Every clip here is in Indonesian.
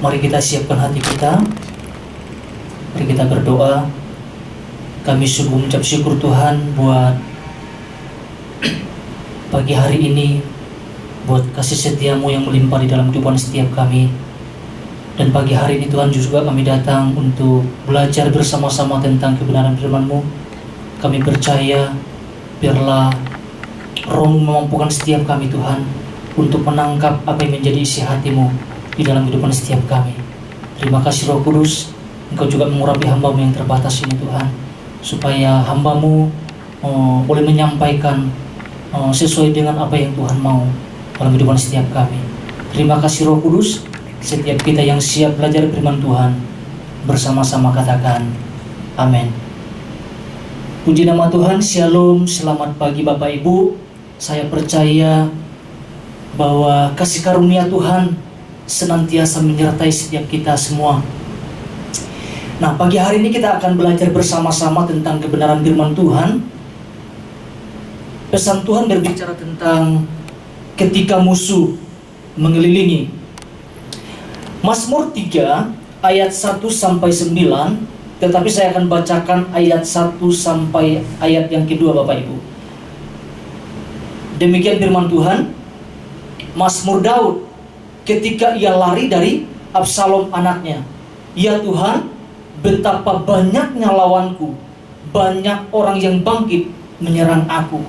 Mari kita siapkan hati kita. Mari kita berdoa. Kami sungguh mengucap syukur Tuhan buat pagi hari ini, buat kasih setiamu yang melimpah di dalam kehidupan setiap kami. Dan pagi hari ini Tuhan juga kami datang untuk belajar bersama-sama tentang kebenaran firman-Mu. Kami percaya biarlah Roh-Mu memampukan setiap kami Tuhan untuk menangkap apa yang menjadi isi hati-Mu di dalam kehidupan setiap kami. Terima kasih Roh Kudus, Engkau juga mengurapi hamba-Mu yang terbatas ini Tuhan, supaya hamba-Mu boleh menyampaikan sesuai dengan apa yang Tuhan mau dalam kehidupan setiap kami. Terima kasih Roh Kudus. Setiap kita yang siap belajar firman Tuhan, bersama-sama katakan amin. Puji nama Tuhan. Shalom, selamat pagi Bapak Ibu. Saya percaya bahwa kasih karunia Tuhan senantiasa menyertai setiap kita semua. Nah, pagi hari ini kita akan belajar bersama-sama tentang kebenaran firman Tuhan. Pesan Tuhan berbicara tentang ketika musuh mengelilingi. Mazmur 3 ayat 1-9, tetapi saya akan bacakan ayat 1 sampai ayat yang kedua Bapak Ibu. Demikian firman Tuhan. Mazmur Daud ketika ia lari dari Absalom anaknya. Ya Tuhan, betapa banyaknya lawanku, banyak orang yang bangkit menyerang aku.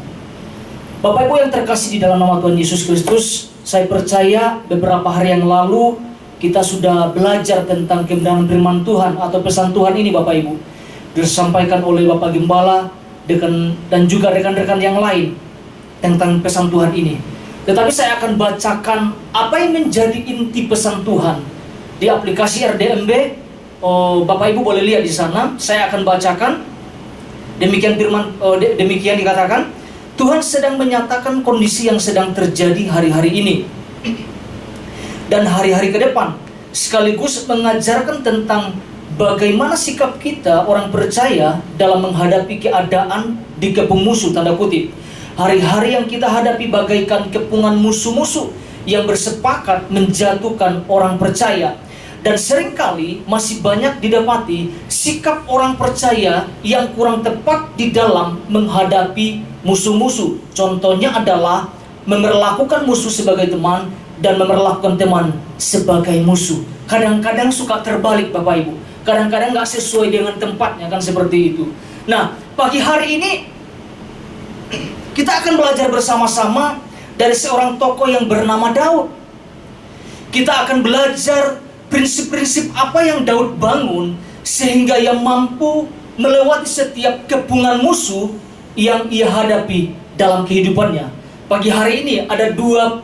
Bapak Ibu yang terkasih di dalam nama Tuhan Yesus Kristus, saya percaya beberapa hari yang lalu kita sudah belajar tentang kebenaran firman Tuhan atau pesan Tuhan ini Bapak Ibu. Disampaikan oleh Bapak Gembala dan juga rekan-rekan yang lain tentang pesan Tuhan ini. Tetapi saya akan bacakan apa yang menjadi inti pesan Tuhan di aplikasi RDMB. Bapak Ibu boleh lihat di sana. Saya akan bacakan. Demikian dikatakan, Tuhan sedang menyatakan kondisi yang sedang terjadi hari-hari ini dan hari-hari ke depan, sekaligus mengajarkan tentang bagaimana sikap kita orang percaya dalam menghadapi keadaan dikepung musuh, tanda kutip. Hari-hari yang kita hadapi bagaikan kepungan musuh-musuh yang bersepakat menjatuhkan orang percaya. Dan seringkali masih banyak didapati sikap orang percaya yang kurang tepat di dalam menghadapi musuh-musuh. Contohnya adalah memperlakukan musuh sebagai teman dan memperlakukan teman sebagai musuh. Kadang-kadang suka terbalik Bapak Ibu. Kadang-kadang gak sesuai dengan tempatnya, kan seperti itu. Nah, pagi hari ini kita akan belajar bersama-sama dari seorang tokoh yang bernama Daud. Kita akan belajar prinsip-prinsip apa yang Daud bangun sehingga ia mampu melewati setiap kepungan musuh yang ia hadapi dalam kehidupannya. Pagi hari ini ada dua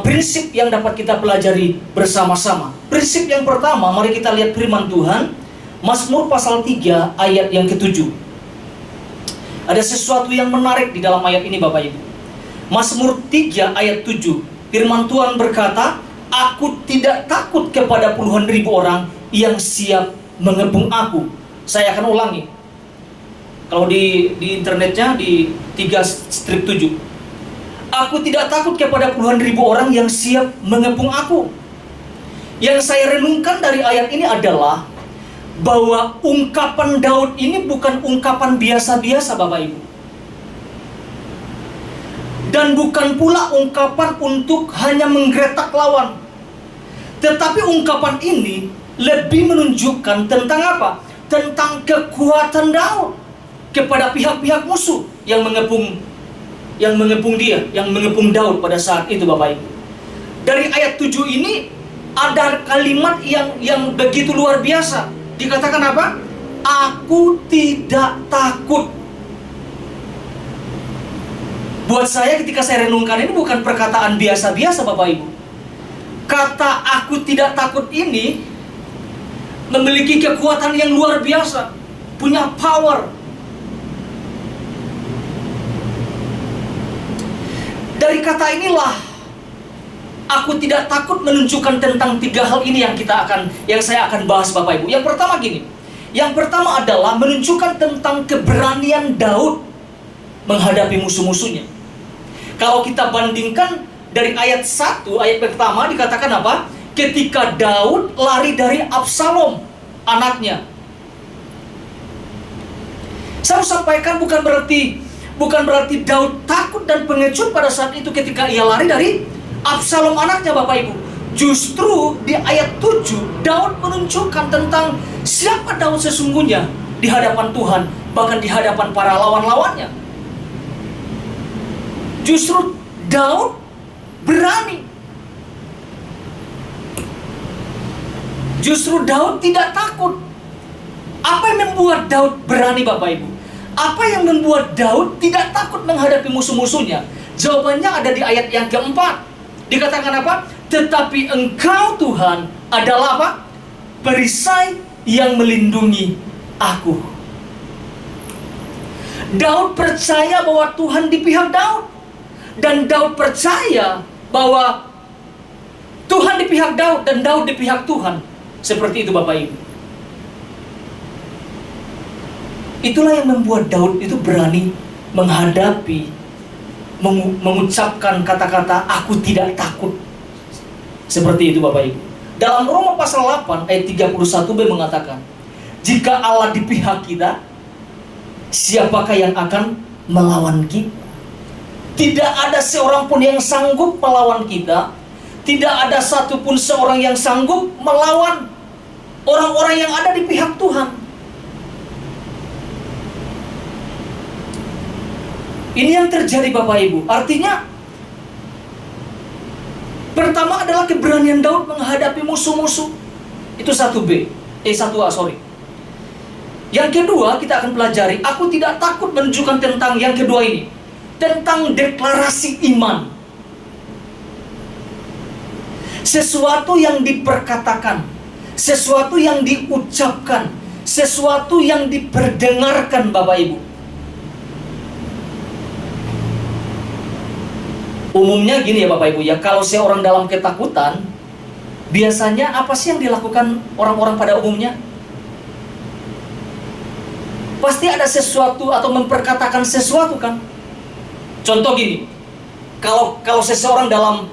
prinsip yang dapat kita pelajari bersama-sama. Prinsip yang pertama, mari kita lihat firman Tuhan, Mazmur pasal 3 ayat yang ke-7. Ada sesuatu yang menarik di dalam ayat ini Bapak Ibu. Mazmur 3 ayat 7, firman Tuhan berkata, aku tidak takut kepada puluhan ribu orang yang siap mengepung aku. Saya akan ulangi. Kalau di internetnya di 3-7. Aku tidak takut kepada puluhan ribu orang yang siap mengepung aku. Yang saya renungkan dari ayat ini adalah bahwa ungkapan Daud ini bukan ungkapan biasa-biasa Bapak Ibu. Dan bukan pula ungkapan untuk hanya menggretak lawan. Tetapi ungkapan ini lebih menunjukkan tentang apa? Tentang kekuatan Daud kepada pihak-pihak musuh yang mengepung dia, yang mengepung Daud pada saat itu Bapak Ibu. Dari ayat 7 ini ada kalimat yang begitu luar biasa. Dikatakan apa? Aku tidak takut. Buat saya ketika saya renungkan ini bukan perkataan biasa-biasa Bapak Ibu. Kata aku tidak takut ini memiliki kekuatan yang luar biasa, punya power. Dari kata inilah aku tidak takut menunjukkan tentang tiga hal ini yang saya akan bahas Bapak Ibu. Yang pertama gini. Yang pertama adalah menunjukkan tentang keberanian Daud menghadapi musuh-musuhnya. Kalau kita bandingkan dari ayat 1, ayat pertama dikatakan apa? ketika Daud lari dari Absalom, anaknya. Saya mau sampaikan bukan berarti Daud takut dan pengecut pada saat itu ketika ia lari dari Absalom anaknya, Bapak Ibu. Justru di ayat 7 Daud menunjukkan tentang siapa Daud sesungguhnya di hadapan Tuhan, bahkan di hadapan para lawan-lawannya. Justru Daud berani. Justru Daud tidak takut. Apa yang membuat Daud berani, Bapak Ibu? Apa yang membuat Daud tidak takut menghadapi musuh-musuhnya? Jawabannya ada di ayat yang keempat. Dikatakan apa? Tetapi Engkau Tuhan adalah apa? Perisai yang melindungi aku. Daud percaya bahwa Tuhan di pihak Daud. Dan Daud percaya bahwa Tuhan di pihak Daud dan Daud di pihak Tuhan. Seperti itu, Bapak Ibu. Itulah yang membuat Daud itu berani menghadapi, mengucapkan kata-kata aku tidak takut. Seperti itu, Bapak Ibu. Dalam Roma pasal 8 ayat 31b mengatakan, jika Allah di pihak kita, siapakah yang akan melawan kita? Tidak ada seorang pun yang sanggup melawan kita. Tidak ada satupun seorang yang sanggup melawan orang-orang yang ada di pihak Tuhan. Ini yang terjadi, Bapak Ibu. Artinya, pertama adalah keberanian Daud menghadapi musuh-musuh. Itu 1A, sorry. Yang kedua, kita akan pelajari, aku tidak takut menunjukkan tentang yang kedua ini. Tentang deklarasi iman. Sesuatu yang diperkatakan, sesuatu yang diucapkan, sesuatu yang diperdengarkan, Bapak Ibu. Umumnya gini ya Bapak Ibu ya, kalau seorang dalam ketakutan, biasanya apa sih yang dilakukan orang-orang pada umumnya? Pasti ada sesuatu atau memperkatakan sesuatu kan? Contoh gini, kalau seseorang dalam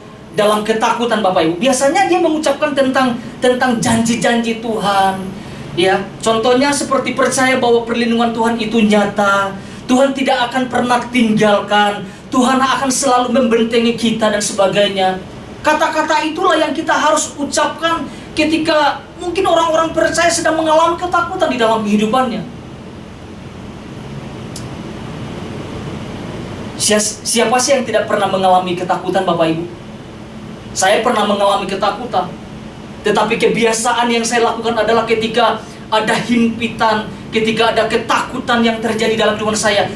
ketakutan Bapak Ibu, biasanya dia mengucapkan tentang janji-janji Tuhan. Ya, contohnya seperti percaya bahwa perlindungan Tuhan itu nyata, Tuhan tidak akan pernah tinggalkan, Tuhan akan selalu membentengi kita dan sebagainya. Kata-kata itulah yang kita harus ucapkan ketika mungkin orang-orang percaya sedang mengalami ketakutan di dalam kehidupannya. Siapa sih yang tidak pernah mengalami ketakutan, Bapak Ibu? Saya pernah mengalami ketakutan. Tetapi kebiasaan yang saya lakukan adalah ketika ada himpitan, ketika ada ketakutan yang terjadi dalam kehidupan saya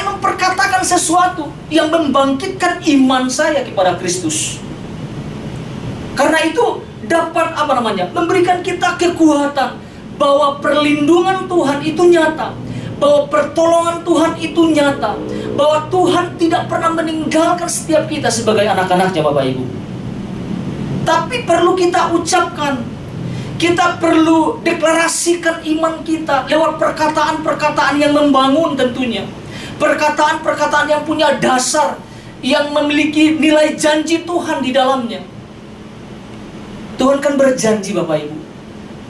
memperkatakan sesuatu yang membangkitkan iman saya kepada Kristus. Karena itu dapat memberikan kita kekuatan bahwa perlindungan Tuhan itu nyata, bahwa pertolongan Tuhan itu nyata, bahwa Tuhan tidak pernah meninggalkan setiap kita sebagai anak-anaknya, Bapak Ibu. Tapi perlu kita ucapkan, kita perlu deklarasikan iman kita lewat perkataan-perkataan yang membangun tentunya. Perkataan-perkataan yang punya dasar, yang memiliki nilai janji Tuhan di dalamnya. Tuhan kan berjanji Bapak Ibu,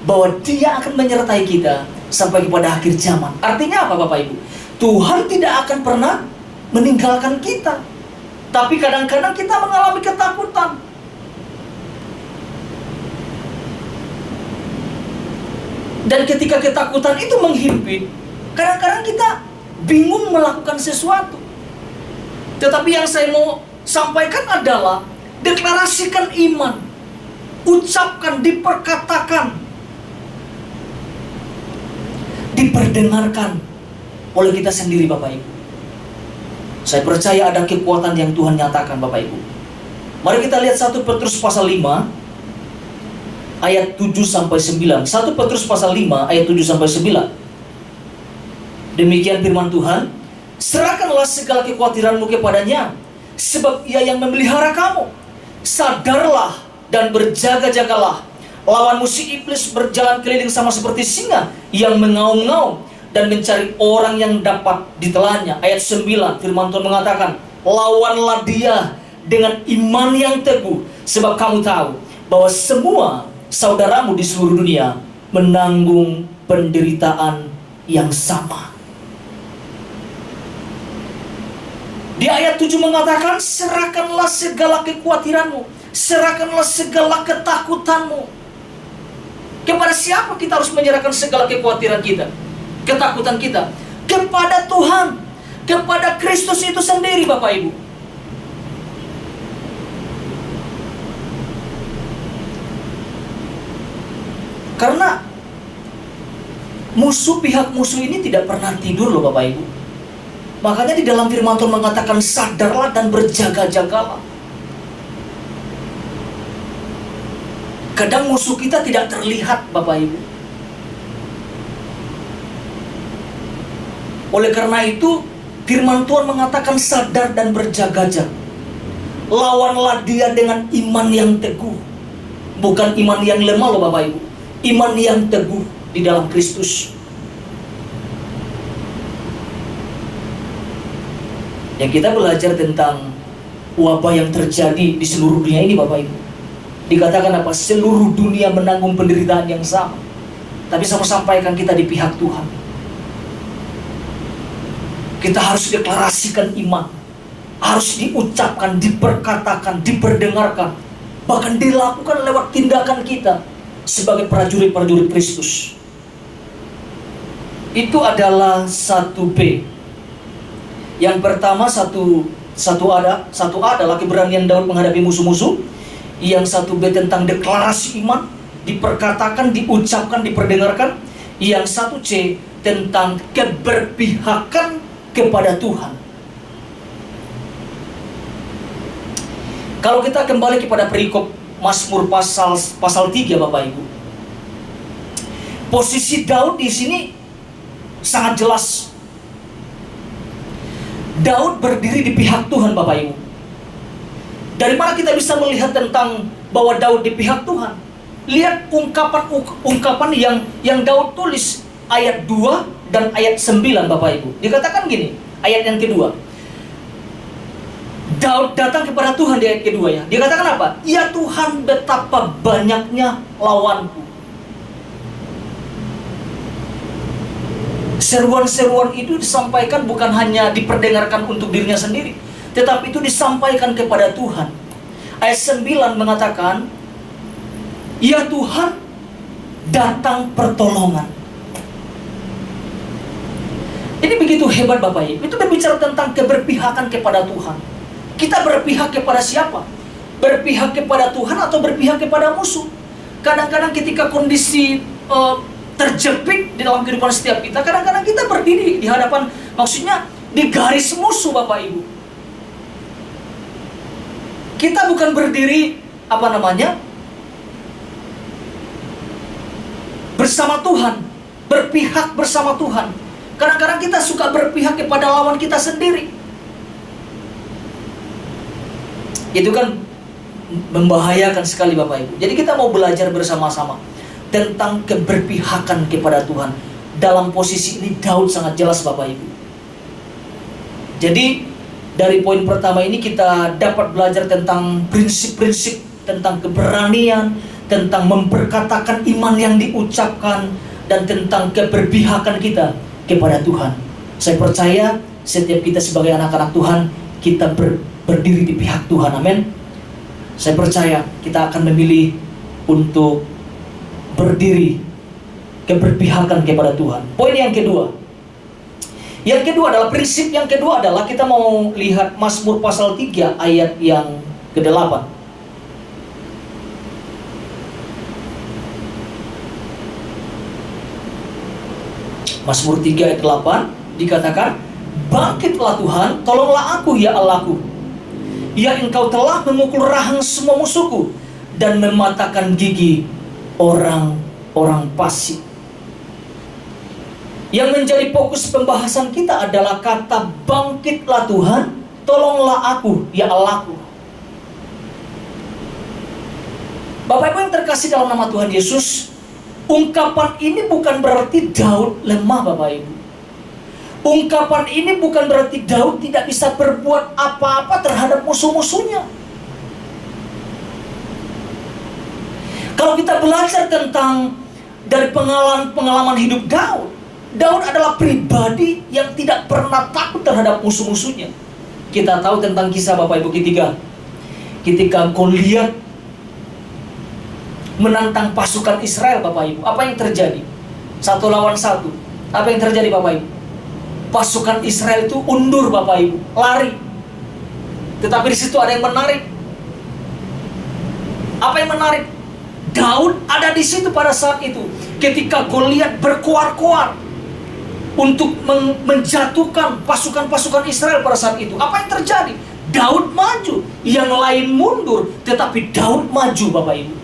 bahwa Dia akan menyertai kita sampai kepada akhir zaman. Artinya apa Bapak Ibu? Tuhan tidak akan pernah meninggalkan kita. Tapi kadang-kadang kita mengalami ketakutan. Dan ketika ketakutan itu menghimpit, kadang-kadang kita bingung melakukan sesuatu. Tetapi yang saya mau sampaikan adalah deklarasikan iman, ucapkan, diperkatakan, diperdengarkan oleh kita sendiri Bapak Ibu. Saya percaya ada kekuatan yang Tuhan nyatakan Bapak Ibu. Mari kita lihat 1 Petrus pasal 5 ayat 7-9. 1 Petrus pasal 5 ayat 7-9. Demikian firman Tuhan, serahkanlah segala kekhawatiranmu kepadanya, sebab Ia yang memelihara kamu. Sadarlah dan berjaga-jagalah. Lawan musuh iblis berjalan keliling sama seperti singa yang mengaum-ngaum dan mencari orang yang dapat ditelannya. Ayat 9, firman Tuhan mengatakan, lawanlah dia dengan iman yang teguh, sebab kamu tahu bahwa semua saudaramu di seluruh dunia menanggung penderitaan yang sama. Di ayat 7 mengatakan, serahkanlah segala kekhawatiranmu, serahkanlah segala ketakutanmu. Kepada siapa kita harus menyerahkan segala kekhawatiran kita, ketakutan kita? Kepada Tuhan, kepada Kristus itu sendiri, Bapak Ibu. Karena pihak musuh ini tidak pernah tidur loh Bapak Ibu. Makanya di dalam firman Tuhan mengatakan, sadarlah dan berjaga-jagalah. Kadang musuh kita tidak terlihat Bapak Ibu. Oleh karena itu firman Tuhan mengatakan sadar dan berjaga-jaga. Lawanlah dia dengan iman yang teguh. Bukan iman yang lemah loh Bapak Ibu. Iman yang teguh di dalam Kristus. Yang kita belajar tentang wabah yang terjadi di seluruh dunia ini Bapak Ibu. Dikatakan apa? Seluruh dunia menanggung penderitaan yang sama. Tapi saya mau sampaikan kita di pihak Tuhan. Kita harus deklarasikan iman. Harus diucapkan, diperkatakan, diperdengarkan. Bahkan dilakukan lewat tindakan kita sebagai prajurit-prajurit Kristus. Itu adalah 1B. Yang pertama satu A adalah keberanian Daud menghadapi musuh-musuh. Yang 1B tentang deklarasi iman, diperkatakan, diucapkan, diperdengarkan. Yang 1C tentang keberpihakan kepada Tuhan. Kalau kita kembali kepada perikop Mazmur pasal 3 Bapak Ibu. Posisi Daud di sini sangat jelas. Daud berdiri di pihak Tuhan Bapak Ibu. Dari mana kita bisa melihat tentang bahwa Daud di pihak Tuhan? Lihat ungkapan yang Daud tulis ayat 2 dan ayat 9 Bapak Ibu. Dikatakan gini, ayat yang kedua. Daud datang kepada Tuhan di ayat kedua ya. Dikatakan apa? Ya Tuhan, betapa banyaknya lawanku. Seruan-seruan itu disampaikan bukan hanya diperdengarkan untuk dirinya sendiri, tetapi itu disampaikan kepada Tuhan. Ayat 9 mengatakan, ya Tuhan, datang pertolongan. Ini begitu hebat Bapak Ibu. Itu berbicara tentang keberpihakan kepada Tuhan. Kita berpihak kepada siapa? Berpihak kepada Tuhan atau berpihak kepada musuh? Kadang-kadang ketika kondisi terjepit di dalam kehidupan setiap kita, kadang-kadang kita berdiri di hadapan, maksudnya di garis musuh Bapak Ibu. Kita bukan berdiri bersama Tuhan, berpihak bersama Tuhan. Kadang-kadang kita suka berpihak kepada lawan kita sendiri. Itu kan membahayakan sekali Bapak Ibu. Jadi kita mau belajar bersama-sama tentang keberpihakan kepada Tuhan. Dalam posisi ini Daud sangat jelas Bapak Ibu. Jadi dari poin pertama ini kita dapat belajar tentang prinsip-prinsip, tentang keberanian, tentang memperkatakan iman yang diucapkan, dan tentang keberpihakan kita kepada Tuhan. Saya percaya setiap kita sebagai anak-anak Tuhan, kita berdiri di pihak Tuhan, amin. Saya percaya kita akan memilih untuk berdiri keberpihakan kepada Tuhan. Poin yang kedua. Yang kedua adalah prinsip yang kedua adalah kita mau lihat Mazmur pasal 3 ayat yang ke-8. Mazmur 3 ayat 8 dikatakan, bangkitlah Tuhan, tolonglah aku ya Allahku. Ya Engkau telah memukul rahang semua musuhku dan mematahkan gigi orang-orang fasik. Yang menjadi fokus pembahasan kita adalah kata bangkitlah Tuhan, tolonglah aku ya Allahku. Bapak Ibu yang terkasih dalam nama Tuhan Yesus, ungkapan ini bukan berarti Daud lemah Bapak Ibu. Ungkapan ini bukan berarti Daud tidak bisa berbuat apa-apa terhadap musuh-musuhnya. Kalau kita belajar tentang dari pengalaman hidup Daud, Daud adalah pribadi yang tidak pernah takut terhadap musuh-musuhnya. Kita tahu tentang kisah Bapak Ibu ketika Goliat menantang pasukan Israel, Bapak Ibu. Apa yang terjadi? 1 lawan 1. Apa yang terjadi, Bapak Ibu? Pasukan Israel itu undur, Bapak Ibu, lari. Tetapi di situ ada yang menarik. Apa yang menarik? Daud ada di situ pada saat itu. Ketika Goliat berkoar-koar untuk menjatuhkan pasukan-pasukan Israel pada saat itu, apa yang terjadi? Daud maju, yang lain mundur, tetapi Daud maju, Bapak Ibu.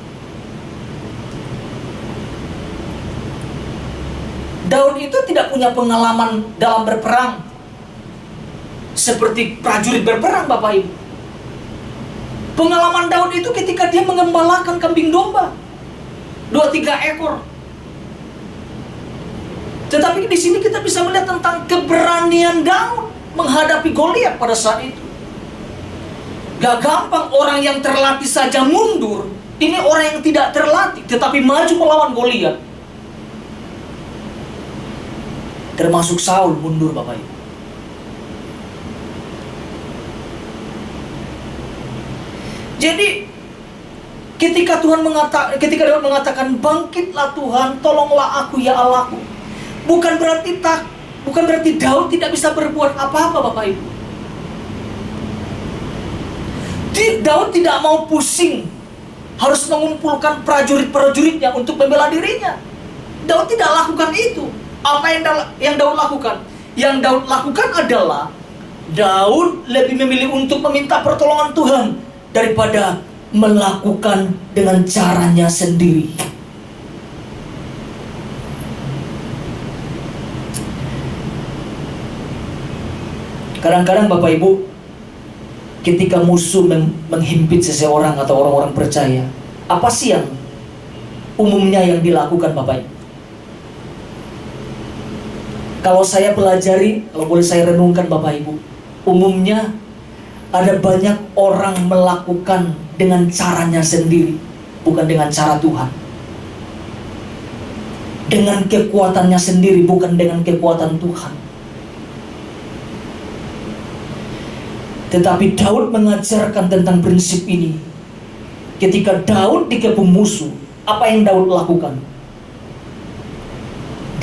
Daud itu tidak punya pengalaman dalam berperang seperti prajurit berperang, Bapak Ibu. Pengalaman Daud itu ketika dia mengembalakan kambing domba 2-3 ekor. Tetapi di sini kita bisa melihat tentang keberanian Daud menghadapi Goliat pada saat itu. Gak gampang orang yang terlatih saja mundur. Ini orang yang tidak terlatih tetapi maju melawan Goliat. Termasuk Saul mundur, Bapak Ibu. Jadi ketika Daud mengatakan, bangkitlah Tuhan, tolonglah aku ya Allahku, bukan berarti Daud tidak bisa berbuat apa-apa, Bapak Ibu. Daud tidak mau pusing harus mengumpulkan prajurit-prajuritnya untuk membela dirinya. Daud tidak lakukan itu. Apa yang Daud lakukan? Yang Daud lakukan adalah Daud lebih memilih untuk meminta pertolongan Tuhan daripada melakukan dengan caranya sendiri. Kadang-kadang Bapak Ibu, ketika musuh menghimpit seseorang atau orang-orang percaya, apa sih yang umumnya yang dilakukan, Bapak Ibu? Kalau saya pelajari, kalau boleh saya renungkan, Bapak Ibu, umumnya ada banyak orang melakukan dengan caranya sendiri, bukan dengan cara Tuhan. Dengan kekuatannya sendiri, bukan dengan kekuatan Tuhan. Tetapi Daud mengajarkan tentang prinsip ini. Ketika Daud dikepung musuh, apa yang Daud lakukan?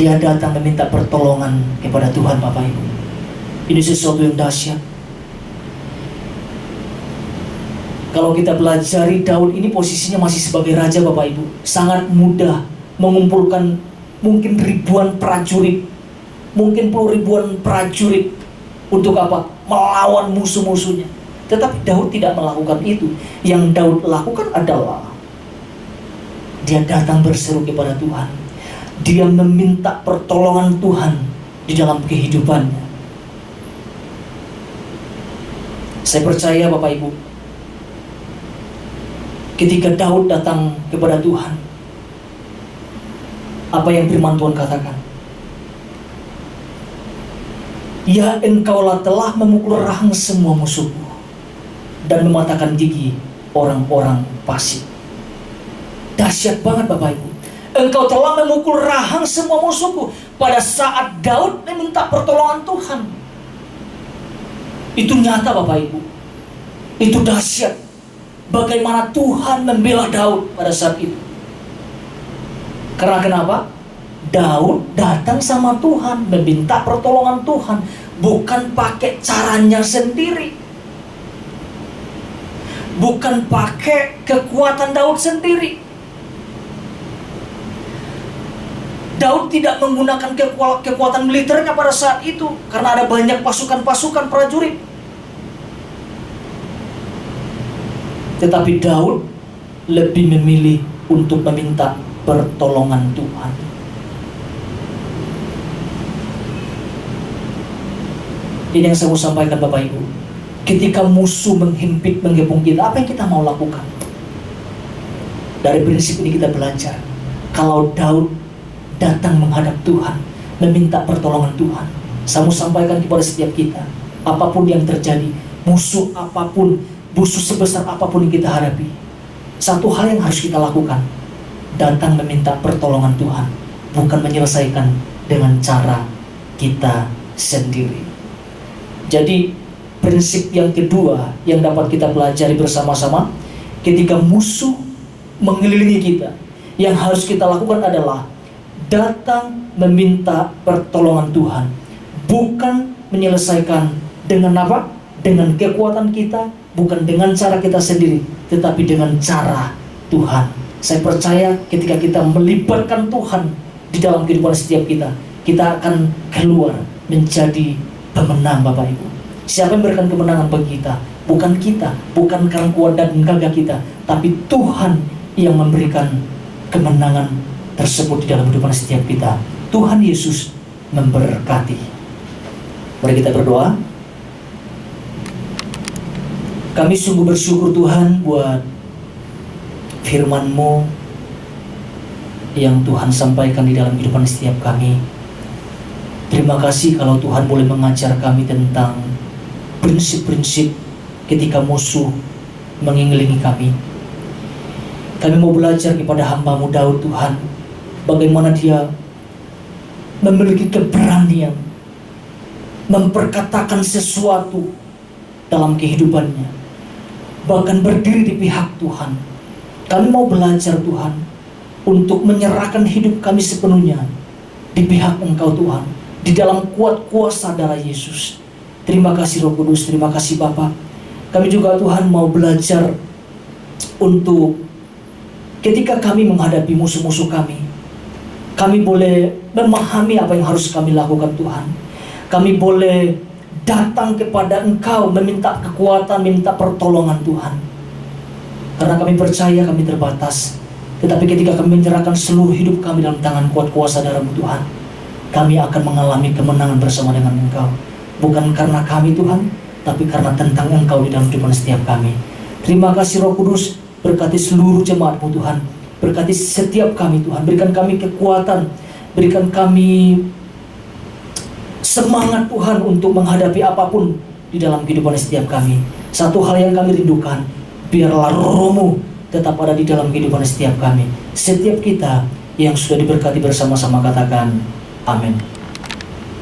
Dia datang meminta pertolongan kepada Tuhan, Bapak Ibu. Ini sesuatu yang dahsyat. Kalau kita pelajari Daud ini posisinya masih sebagai raja, Bapak Ibu. Sangat mudah mengumpulkan mungkin ribuan prajurit, mungkin puluh ribuan prajurit untuk apa? Melawan musuh-musuhnya. Tetapi Daud tidak melakukan itu. Yang Daud lakukan adalah dia datang berseru kepada Tuhan. Dia meminta pertolongan Tuhan di dalam kehidupannya. Saya percaya, Bapak Ibu, ketika Daud datang kepada Tuhan, apa yang firman Tuhan katakan? Ya, engkaulah telah memukul rahang semua musuhmu dan mematahkan gigi orang-orang fasik. Dahsyat banget, Bapak Ibu. Engkau telah memukul rahang semua musuhku. Pada saat Daud meminta pertolongan Tuhan, itu nyata, Bapak Ibu. Itu dahsyat. Bagaimana Tuhan membela Daud pada saat itu. Karena kenapa? Daud datang sama Tuhan, meminta pertolongan Tuhan, bukan pakai caranya sendiri, bukan pakai kekuatan Daud sendiri. Daud tidak menggunakan kekuatan militernya pada saat itu, karena ada banyak pasukan-pasukan prajurit. Tetapi Daud lebih memilih untuk meminta pertolongan Tuhan. Ini yang saya mau sampaikan, Bapak Ibu. Ketika musuh menghimpit, menggepung kita, apa yang kita mau lakukan? Dari prinsip ini kita belajar. Kalau Daud datang menghadap Tuhan, meminta pertolongan Tuhan, saya mau sampaikan kepada setiap kita, apapun yang terjadi, musuh apapun, musuh sebesar apapun yang kita hadapi, satu hal yang harus kita lakukan, datang meminta pertolongan Tuhan, bukan menyelesaikan dengan cara kita sendiri. Jadi prinsip yang kedua yang dapat kita pelajari bersama-sama, ketika musuh mengelilingi kita, yang harus kita lakukan adalah datang meminta pertolongan Tuhan, bukan menyelesaikan dengan apa? Dengan kekuatan kita, bukan dengan cara kita sendiri, tetapi dengan cara Tuhan. Saya percaya ketika kita melibatkan Tuhan di dalam kehidupan setiap kita, kita akan keluar menjadi pemenang, Bapak Ibu. Siapa yang memberikan kemenangan bagi kita? Bukan kita, bukan karena kuat dan gagah kita, tapi Tuhan yang memberikan kemenangan tersebut di dalam kehidupan setiap kita. Tuhan Yesus memberkati. Mari kita berdoa. Kami sungguh bersyukur Tuhan buat firman-Mu yang Tuhan sampaikan di dalam kehidupan setiap kami. Terima kasih kalau Tuhan boleh mengajar kami tentang prinsip-prinsip ketika musuh mengelilingi kami. Kami mau belajar kepada hamba-Mu Daud Tuhan, bagaimana dia memiliki keberanian memperkatakan sesuatu dalam kehidupannya, bahkan berdiri di pihak Tuhan. Kami mau belajar Tuhan untuk menyerahkan hidup kami sepenuhnya di pihak Engkau Tuhan, di dalam kuat kuasa darah Yesus. Terima kasih Roh Kudus, terima kasih Bapa. Kami juga Tuhan mau belajar untuk ketika kami menghadapi musuh-musuh kami boleh memahami apa yang harus kami lakukan Tuhan. Kami boleh datang kepada Engkau meminta kekuatan, minta pertolongan Tuhan. Karena kami percaya kami terbatas, tetapi ketika kami menyerahkan seluruh hidup kami dalam tangan kuat kuasa darah-Mu Tuhan, kami akan mengalami kemenangan bersama dengan Engkau. Bukan karena kami Tuhan, tapi karena tentang Engkau di dalam kehidupan setiap kami. Terima kasih Roh Kudus, berkati seluruh jemaat-Mu Tuhan, berkati setiap kami Tuhan, berikan kami kekuatan, berikan kami semangat Tuhan untuk menghadapi apapun di dalam kehidupan setiap kami. Satu hal yang kami rindukan, biarlah Roh-Mu tetap ada di dalam kehidupan setiap kami. Setiap kita yang sudah diberkati bersama-sama katakan amin.